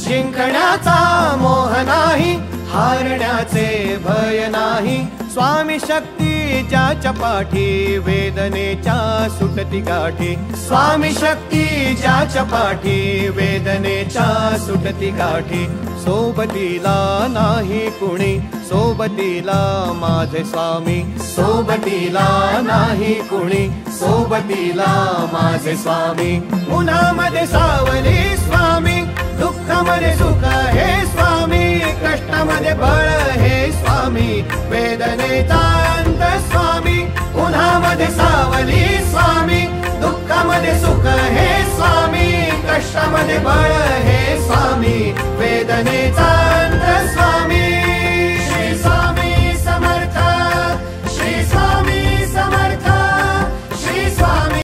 जिंकण्याचा मोह नाही, हारण्याचे भय नाही. स्वामी शक्ती ज्याच्या पाठी, वेदनेच्या सुटती गाठी. स्वामी शक्ती ज्याच्या पाठी, वेदनेच्या सुटती गाठी. सोबतीला नाही कुणी, सोबतीला माझे स्वामी. सोबतीला नाही कुणी, सोबतीला माझे स्वामी. उन्हामध्ये सावली स्वामी, दुःखामध्ये सुख हे स्वामी. कष्टामध्ये बळ हे स्वामी, वेदनेचा अंत स्वामी. उन्हामध्ये सावली स्वामी,